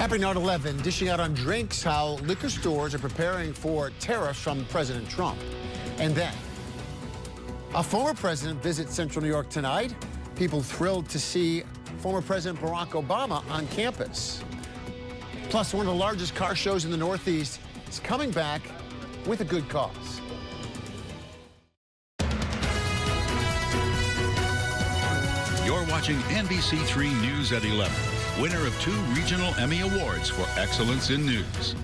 Happy 9/11, dishing out on drinks how liquor stores are preparing for tariffs from President Trump. And then, a former president visits Central New York tonight. People thrilled to see former President Barack Obama on campus. Plus, one of the largest car shows in the Northeast is coming back with a good cause. You're watching NBC3 News at 11. Winner of 2 regional Emmy Awards for excellence in news.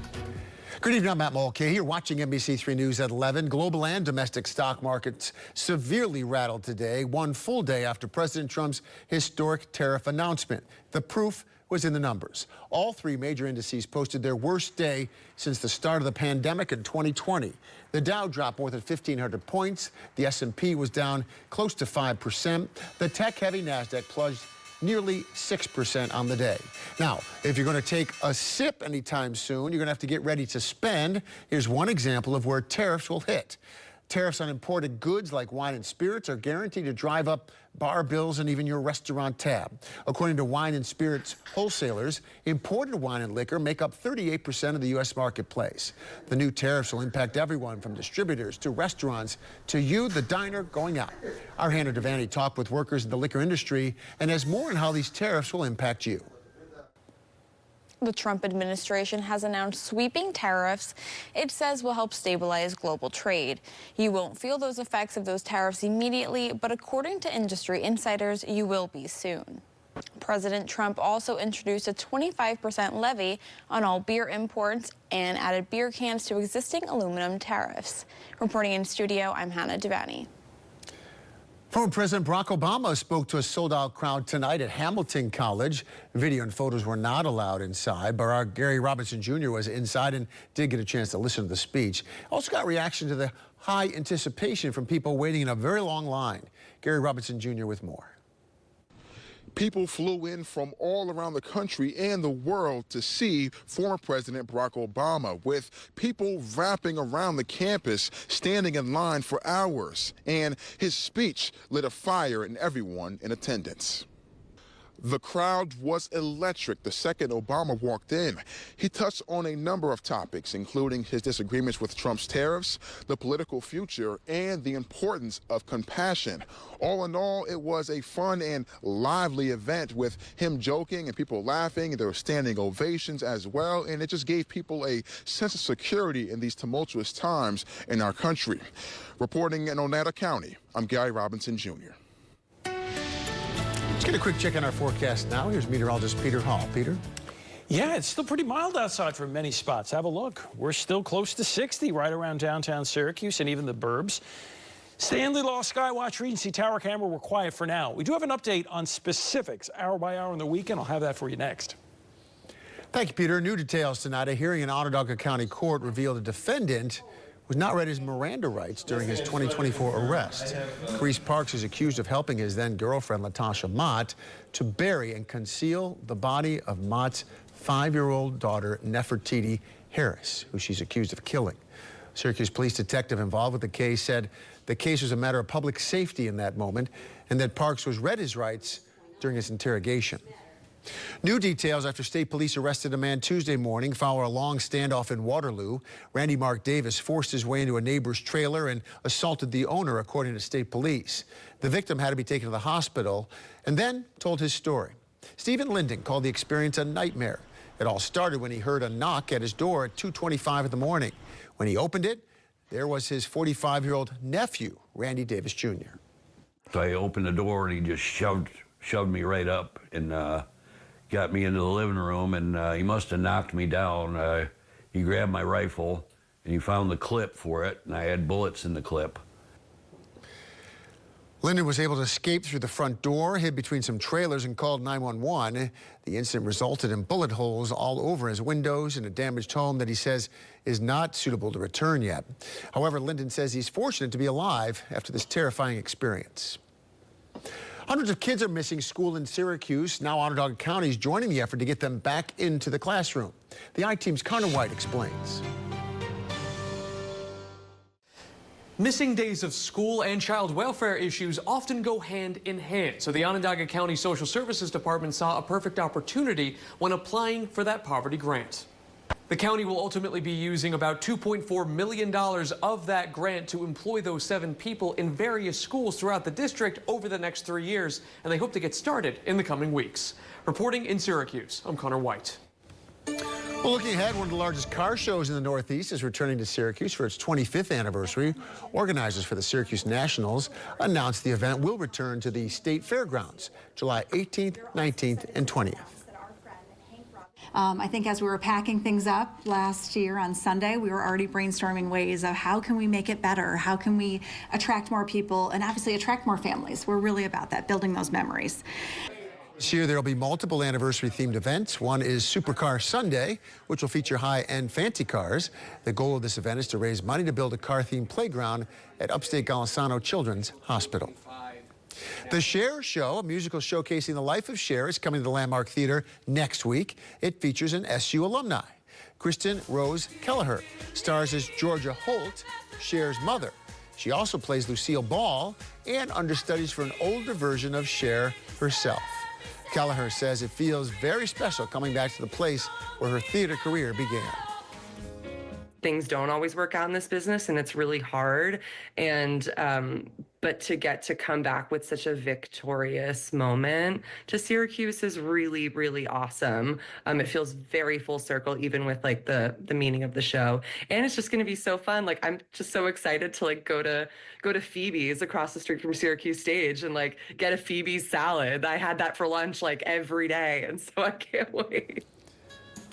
Good evening, I'm Matt Mulcahy. You're watching NBC3 News at 11. Global and domestic stock markets severely rattled today, one full day after President Trump's historic tariff announcement. The proof was in the numbers. All 3 major indices posted their worst day since the start of the pandemic in 2020. The Dow dropped more than 1,500 points. The S&P was down close to 5%. The tech-heavy NASDAQ plunged nearly 6% on the day. Now, if you're going to take a sip anytime soon, you're going to have to get ready to spend. Here's one example of where tariffs will hit. Tariffs on imported goods like wine and spirits are guaranteed to drive up bar bills and even your restaurant tab. According to wine and spirits wholesalers, imported wine and liquor make up 38% of the U.S. marketplace. The new tariffs will impact everyone from distributors to restaurants to you, the diner, going out. Our Hannah Devaney talked with workers in the liquor industry and has more on how these tariffs will impact you. The Trump administration has announced sweeping tariffs it says will help stabilize global trade. You won't feel those effects of those tariffs immediately, but according to industry insiders, you will be soon. President Trump also introduced a 25% levy on all beer imports and added beer cans to existing aluminum tariffs. Reporting in studio, I'm Hannah Devaney. Former President Barack Obama spoke to a sold-out crowd tonight at Hamilton College. Video and photos were not allowed inside, but our Gary Robinson Jr. was inside and did get a chance to listen to the speech. Also got reaction to the high anticipation from people waiting in a very long line. Gary Robinson Jr. with more. People flew in from all around the country and the world to see former President Barack Obama, with people wrapping around the campus, standing in line for hours. And his speech lit a fire in everyone in attendance. The crowd was electric the second Obama walked in. He touched on a number of topics, including his disagreements with Trump's tariffs, the political future, and the importance of compassion. All in all, it was a fun and lively event with him joking and people laughing, and there were standing ovations as well, and it just gave people a sense of security in these tumultuous times in our country. Reporting in Oneida County, I'm Gary Robinson Jr. Let's get a quick check on our forecast now. Here's meteorologist Peter Hall. Peter? Yeah, it's still pretty mild outside for many spots. Have a look. We're still close to 60 right around downtown Syracuse and even the burbs. Stanley Law, Skywatch, Regency Tower camera, we're quiet for now. We do have an update on specifics hour by hour on the weekend. I'll have that for you next. Thank you, Peter. New details tonight. A hearing in Onondaga County Court revealed a defendant was not read his Miranda rights during his 2024 arrest. Carice Parks is accused of helping his then-girlfriend, Latasha Mott, to bury and conceal the body of Mott's 5-year-old daughter, Nefertiti Harris, who she's accused of killing. Syracuse police detective involved with the case said the case was a matter of public safety in that moment and that Parks was read his rights during his interrogation. New details after state police arrested a man Tuesday morning following a long standoff in Waterloo. Randy Mark Davis forced his way into a neighbor's trailer and assaulted the owner, according to state police. The victim had to be taken to the hospital and then told his story. Stephen Linden called the experience a nightmare. It all started when he heard a knock at his door at 2:25 in the morning. When he opened it, there was his 45-year-old nephew, Randy Davis Jr. So I opened the door and he just shoved me right up and got me into the living room, and he must have knocked me down. He grabbed my rifle and he found the clip for it, and I had bullets in the clip. Linden was able to escape through the front door, hid between some trailers, and called 911. The incident resulted in bullet holes all over his windows and a damaged home that he says is not suitable to return yet. However, Linden says he's fortunate to be alive after this terrifying experience. Hundreds of kids are missing school in Syracuse. Now Onondaga County is joining the effort to get them back into the classroom. The I-Team's Connor White explains. Missing days of school and child welfare issues often go hand in hand. So the Onondaga County Social Services Department saw a perfect opportunity when applying for that poverty grant. The county will ultimately be using about $2.4 million of that grant to employ those 7 people in various schools throughout the district over the next 3 years, and they hope to get started in the coming weeks. Reporting in Syracuse, I'm Connor White. Well, looking ahead, one of the largest car shows in the Northeast is returning to Syracuse for its 25th anniversary. Organizers for the Syracuse Nationals announced the event will return to the state fairgrounds July 18th, 19th, and 20th. I think as we were packing things up last year on Sunday, we were already brainstorming ways of how can we make it better? How can we attract more people and obviously attract more families? We're really about that, building those memories. This year, there will be multiple anniversary-themed events. One is Supercar Sunday, which will feature high-end fancy cars. The goal of this event is to raise money to build a car-themed playground at upstate Golisano Children's Hospital. The Cher Show, a musical showcasing the life of Cher, is coming to the Landmark Theater next week. It features an SU alumni. Kristen Rose Kelleher stars as Georgia Holt, Cher's mother. She also plays Lucille Ball and understudies for an older version of Cher herself. Kelleher says it feels very special coming back to the place where her theater career began. Things don't always work out in this business, and it's really hard. But to get to come back with such a victorious moment to Syracuse is really, really awesome. It feels very full circle, even with like the meaning of the show, and it's just going to be so fun. Like I'm just so excited to like go to Phoebe's across the street from Syracuse stage and like get a Phoebe's salad. I had that for lunch like every day, and so I can't wait.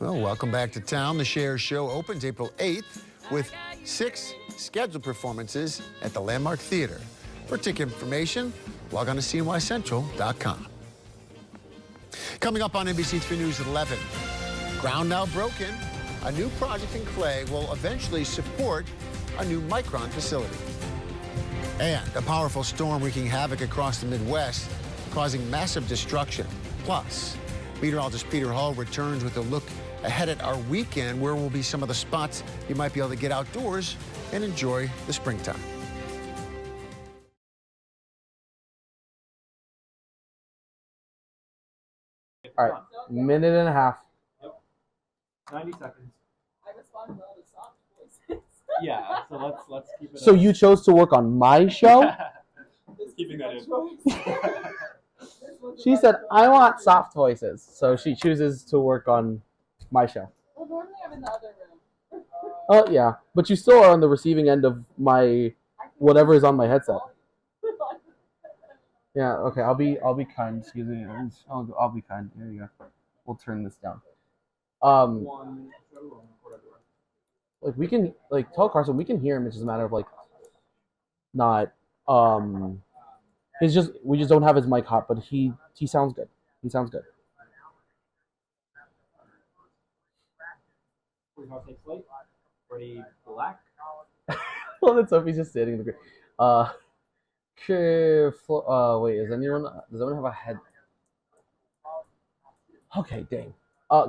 Well, welcome back to town. The Cher Show opens April 8th with 6 scheduled performances at the Landmark Theater. For ticket information, log on to cnycentral.com. Coming up on NBC3 News at 11, ground now broken. A new project in Clay will eventually support a new Micron facility. And a powerful storm wreaking havoc across the Midwest, causing massive destruction. Plus, meteorologist Peter Hall returns with a look ahead at our weekend, where will be some of the spots you might be able to get outdoors and enjoy the springtime. All right, minute and a half. Yep. 90 seconds. I responded well to soft voices. Yeah, so let's keep it. So you chose to work on my show? Keeping that in. She said, I want soft voices. So she chooses to work on my show. Well, normally I'm in the other room. Oh, yeah. But you still are on the receiving end of my whatever is on my headset. Yeah, okay, I'll be kind. Excuse me. I'll be kind. There you go. We'll turn this down. Like we can tell Carson we can hear him. It's just a matter of like not we just don't have his mic hot, but he sounds good. He sounds good. Ready, black. Well, then Sophie's just standing in the green. Wait, does anyone have a head? Okay, dang.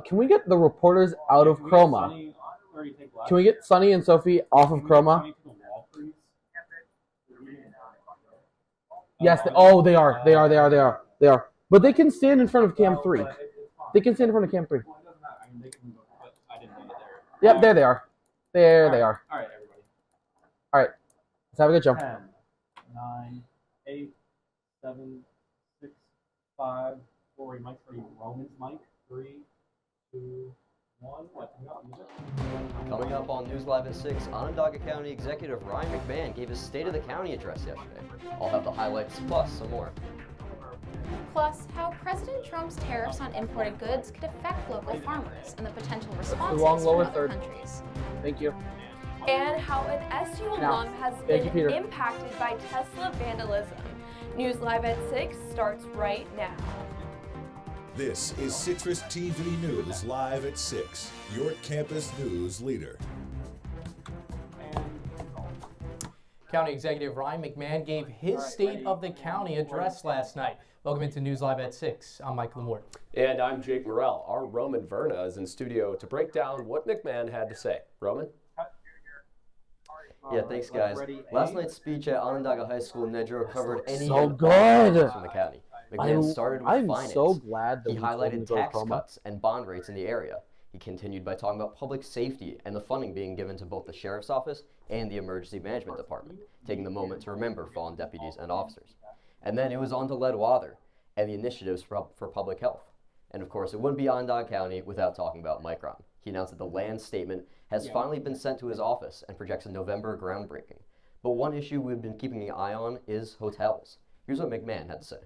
Can we get the reporters out of Chroma? Can we get Sunny and Sophie off of Chroma? Yes. They are. But they can stand in front of Cam 3. They can stand in front of Cam 3. Yep, there they are. There they are. All right, everybody. All right. Let's have a good show. 10, 9, 8, 7, 6, 5, 4. Mike's ready. Roman's mic. 3, 2, 1. Coming up on News Live at 6, Onondaga County Executive Ryan McMahon gave his State of the County address yesterday. I'll have the highlights plus some more. Plus, how President Trump's tariffs on imported goods could affect local farmers and the potential responses from other countries. Thank you. And how an SU alum has been impacted by Tesla vandalism. News Live at 6 starts right now. This is Citrus TV News Live at 6, your campus news leader. County Executive Ryan McMahon gave his State of the County address last night. Welcome into News Live at 6. I'm Mike Lamore. And I'm Jake Morrell. Our Roman Verna is in studio to break down what McMahon had to say. Roman? Yeah, thanks, guys. Last night's speech at Onondaga High School, Nedro covered any So and good. all from the county. McMahon started with I'm finance. so glad that he we told him to highlighted go tax promo. cuts and bond rates in the area. He continued by talking about public safety and the funding being given to both the Sheriff's Office and the Emergency Management Department, taking the moment to remember fallen deputies and officers. And then it was on to lead water and the initiatives for public health. And of course, it wouldn't be Onondaga County without talking about Micron. He announced that the land statement has finally been sent to his office and projects a November groundbreaking. But one issue we've been keeping an eye on is hotels. Here's what McMahon had to say.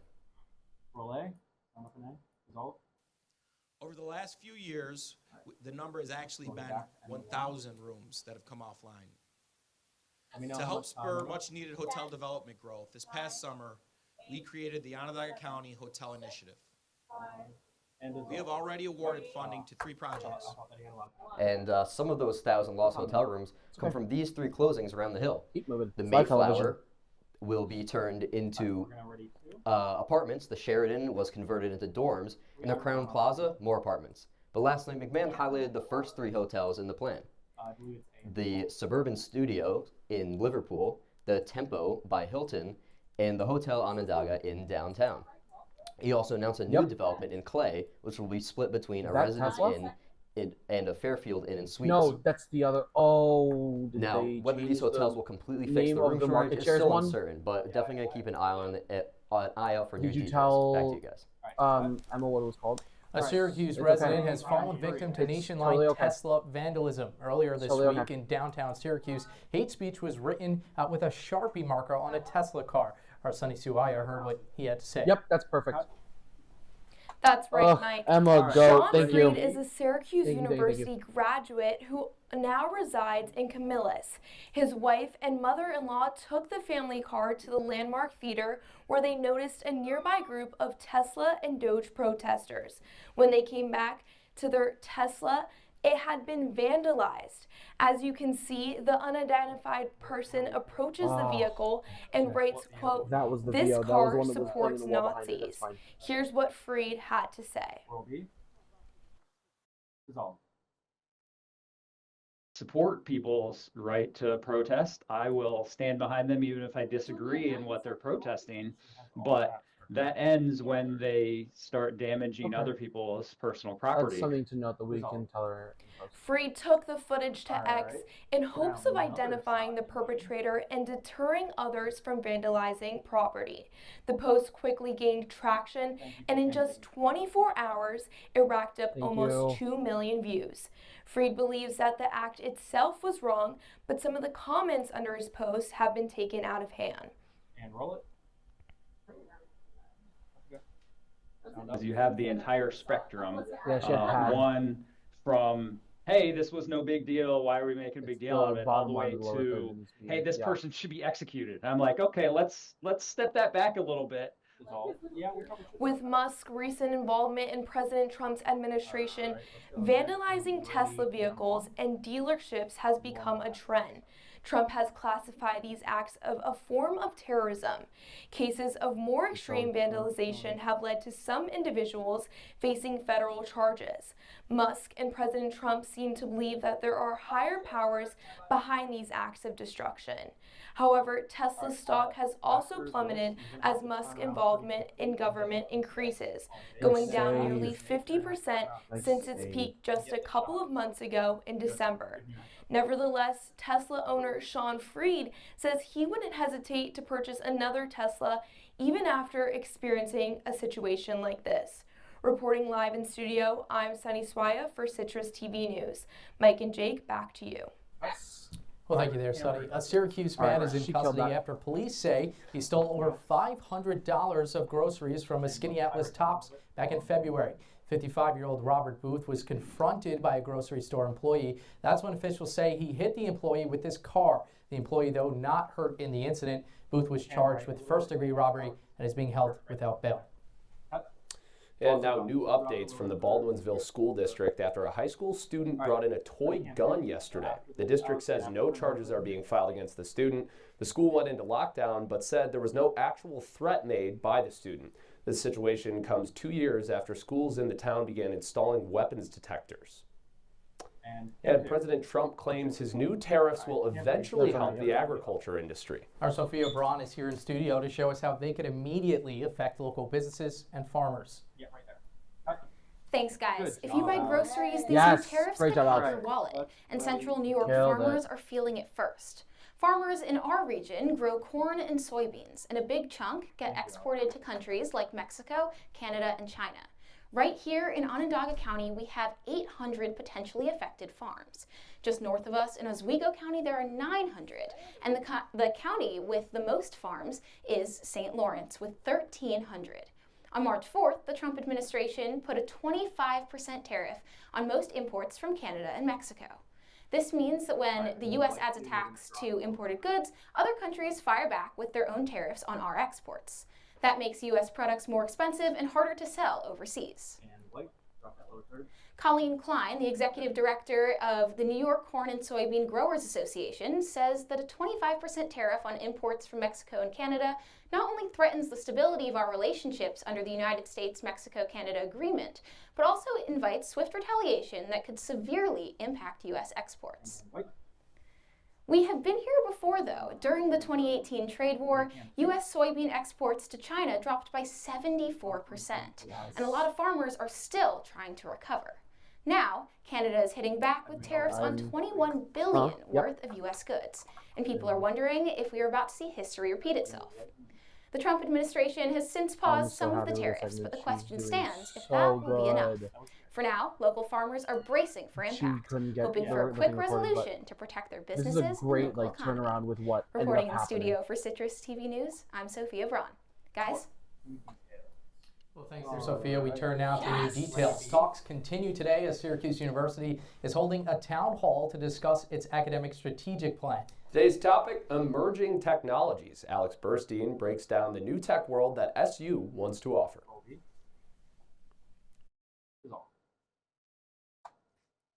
Over the last few years, the number has actually been 1,000 rooms that have come offline. To help spur much-needed hotel development growth, this past summer, we created the Onondaga County Hotel Initiative. We have already awarded funding to 3 projects. And some of those 1,000 lost hotel rooms come from these 3 closings around the hill. Keep moving. The Slide television. Mayflower will be turned into apartments. The Sheridan was converted into dorms. And the Crown Plaza, more apartments. But last night, McMahon highlighted the first 3 hotels in the plan. The Suburban Studio in Liverpool, the Tempo by Hilton, and the Hotel Onondaga in downtown. He also announced a new development in Clay, which will be split between a Residence Inn and a Fairfield Inn and Suites. No, that's the other. Oh, did Now, they whether these change hotels the will completely fix name the of room the shortage market is shares still one? uncertain, but definitely gonna keep an eye out for new Did you details. tell Back to you guys. Emma what it was called? A Syracuse It's resident okay. has fallen victim to It's nationwide totally okay. Tesla vandalism. Earlier this Totally week okay. in downtown Syracuse, hate speech was written with a Sharpie marker on a Tesla car. Our Sunny Suaya heard what he had to say. Yep, that's perfect. That's right, Mike. Emma, go. Sean Thank Freed you. is a Syracuse Thank you. University graduate who now resides in Camillus. His wife and mother-in-law took the family car to the Landmark Theater where they noticed a nearby group of Tesla and Doge protesters. When they came back to their Tesla, it had been vandalized. As you can see, the unidentified person approaches the vehicle and writes, quote, That was the "This VO. That was the car one that was supports pointing the wall behind it. Nazis." That's fine. Here's what Freed had to say. Support people's right to protest. I will stand behind them even if I disagree in what they're protesting. But that ends when they start damaging other people's personal property. That's something to note that we can tell her. Freed took the footage to X in hopes of identifying the perpetrator and deterring others from vandalizing property. The post quickly gained traction, and in just 24 hours, it racked up almost 2 million views. Freed believes that the act itself was wrong, but some of the comments under his post have been taken out of hand. And roll it. Because you have the entire spectrum. One from, hey, this was no big deal, why are we making a big deal out of it, all the way to, hey, this person should be executed. And I'm like, okay, let's step that back a little bit. With Musk's recent involvement in President Trump's administration, vandalizing Tesla vehicles and dealerships has become a trend. Trump has classified these acts of a form of terrorism. Cases of more extreme vandalization have led to some individuals facing federal charges. Musk and President Trump seem to believe that there are higher powers behind these acts of destruction. However, Tesla's stock has also plummeted as Musk's involvement in government increases, going down nearly 50% since its peak just a couple of months ago in December. Nevertheless, Tesla owner Sean Freed says he wouldn't hesitate to purchase another Tesla even after experiencing a situation like this. Reporting live in studio, I'm Sunny Suaya for Citrus TV News. Mike and Jake, back to you. Well, thank you there, Sonny. A Syracuse man is in custody after police say he stole over $500 of groceries from a Skinny Atlas Tops back in February. 55-year-old Robert Booth was confronted by a grocery store employee. That's when officials say he hit the employee with his car. The employee, though, not hurt in the incident. Booth was charged with first-degree robbery and is being held without bail. And now new updates from the Baldwinsville School District after a high school student brought in a toy gun yesterday. The district says no charges are being filed against the student. The school went into lockdown but said there was no actual threat made by the student. This situation comes 2 years after schools in the town began installing weapons detectors. And President Trump claims his new tariffs will eventually help the agriculture industry. Our Sophia Braun is here in studio to show us how they could immediately affect local businesses and farmers. Thanks, guys. If you buy groceries, these new tariffs could help your wallet, and central New York farmers are feeling it first. Farmers in our region grow corn and soybeans, and a big chunk get exported to countries like Mexico, Canada, and China. Right here in Onondaga County, we have 800 potentially affected farms. Just north of us in Oswego County, there are 900, and the county with the most farms is St. Lawrence with 1,300. On March 4th, the Trump administration put a 25% tariff on most imports from Canada and Mexico. This means that when the U.S. adds a tax to imported goods, other countries fire back with their own tariffs on our exports. That makes U.S. products more expensive and harder to sell overseas. Colleen Klein, the executive director of the New York Corn and Soybean Growers Association, says that a 25% tariff on imports from Mexico and Canada not only threatens the stability of our relationships under the United States-Mexico-Canada agreement, but also invites swift retaliation that could severely impact U.S. exports. We have been here before, though. During the 2018 trade war, U.S. soybean exports to China dropped by 74%, and a lot of farmers are still trying to recover. Now, Canada is hitting back with tariffs on $21 billion worth of U.S. goods, and people are wondering if we are about to see history repeat itself. The Trump administration has since paused some of the tariffs, but the question stands if that will be enough. For now, local farmers are bracing for impact, hoping for a quick resolution to protect their businesses This is a great and local economy. turnaround with what Reporting in the studio for Citrus TV News, I'm Sophia Braun. Guys? Well, thanks there, Sophia. We turn now to new details. Talks continue today as Syracuse University is holding a town hall to discuss its academic strategic plan. Today's topic, emerging technologies. Alex Burstein breaks down the new tech world that SU wants to offer.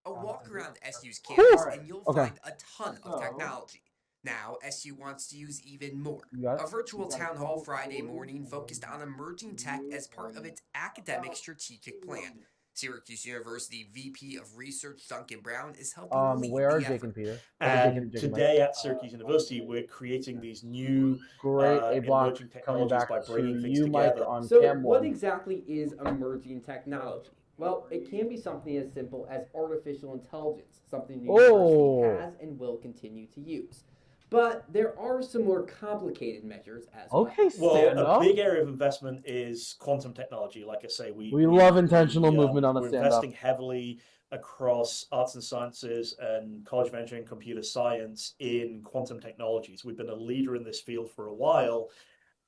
A walk around SU's campus and you'll find a ton of technology. Now, SU wants to use even more. A virtual town hall Friday morning focused on emerging tech as part of its academic strategic plan. Syracuse University VP of Research Duncan Brown is helping lead where are the Jake effort. and Peter? And today at Syracuse University, we're creating these new emerging technologies by bringing things together. So what exactly is emerging technology? Well, it can be something as simple as artificial intelligence, something the university has and will continue to use. But there are some more complicated measures as well. Well, a big area of investment is quantum technology. Like I say, we love intentional movement on a we're stand-up. investing heavily across arts and sciences and College of Engineering and Computer Science in quantum technologies. We've been a leader in this field for a while.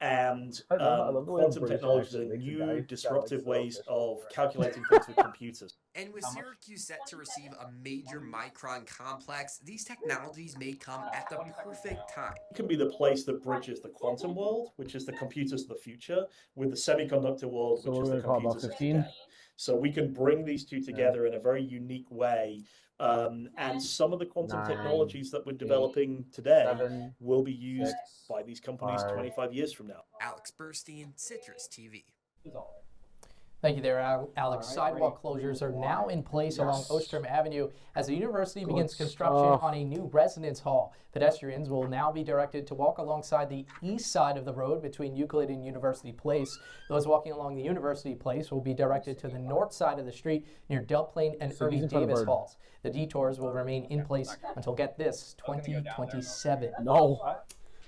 And quantum technologies are new, disruptive ways of calculating things with computers. And with Syracuse set to receive a major Micron complex, these technologies may come at the perfect time. It can be the place that bridges the quantum world, which is the computers of the future, with the semiconductor world, which is the computers of today. So we can bring these two together in a very unique way. And some of the quantum technologies that we're developing today will be used by these companies 25 years from now. Alex Burstein, Citrus TV. Thank you there, Alex. Sidewalk closures are now in place along Ostrom Avenue as the university begins construction on a new residence hall. Pedestrians will now be directed to walk alongside the east side of the road between Euclid and University Place. Those walking along the University Place will be directed to the north side of the street near Del Plain and Ernie Davis Halls. The detours will remain in place until, get this, 2027. No.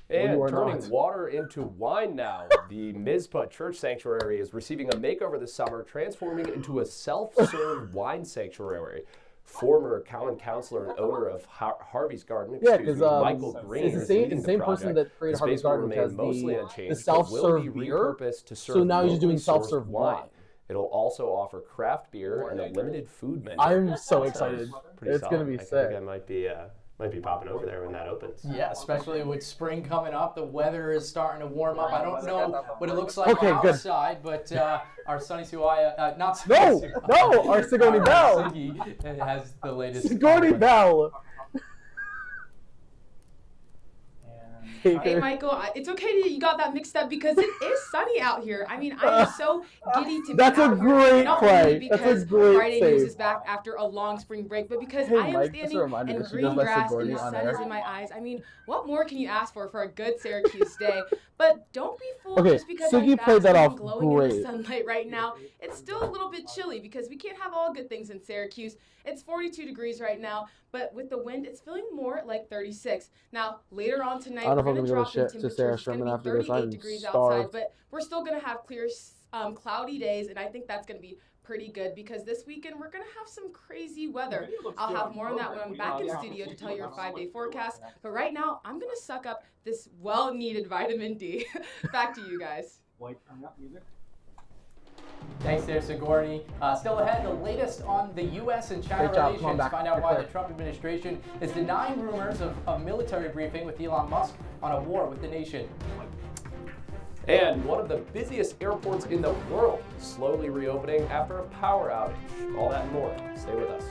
And turning water into wine now. The Mizpah Church Sanctuary is receiving a makeover this summer, transforming into a self-serve wine sanctuary. Former county councilor and owner of Harvey's Garden, Michael Green, is the same person that created Harvey's Garden, which has the self-serve beer. So now he's doing self-serve wine. It'll also offer craft beer and a limited food menu. I'm so excited. It's going to be sick. I think I might be popping over there when that opens. Yeah, especially with spring coming up. The weather is starting to warm up. I don't know what it looks like outside, but our Sunny Suaya, our Sigourney Bell Siggy has the latest. Sigourney Bell. Baker. Hey, Michael, it's okay that you got that mixed up because it is sunny out here. I mean, I am so giddy to be That's a out here. great Not play. only because That's a great Friday save. News is back after a long spring break, but because Hey, I am Mike, just a standing reminder in that she green just let grass and Sigourney the on sun air. is in my eyes. I mean, what more can you ask for a good Syracuse day? But don't be fooled Okay, just because Siggy my played that back's off glowing in great. the sunlight right now. It's still a little bit chilly because we can't have all good things in Syracuse. It's 42 degrees right now, but with the wind, it's feeling more like 36. Now, later on tonight, I don't know we're if I'm going to gonna drop go in to temperatures. Sarah It's going Sherman to after be this. 38 I'm degrees starved. outside, but we're still going to have clear, cloudy days, and I think that's going to be pretty good because this weekend we're going to have some crazy weather. I'll have more on that when I'm back in studio to tell you our 5-day forecast, but right now, I'm going to suck up this well-needed vitamin D. Back to you guys. Thanks there, Sigourney. Still ahead, the latest on the U.S. and China Great job. Come on relations. back. Find out You're why clear. the Trump administration is denying rumors of a military briefing with Elon Musk on a war with the nation. And one of the busiest airports in the world is slowly reopening after a power outage. All that and more. Stay with us.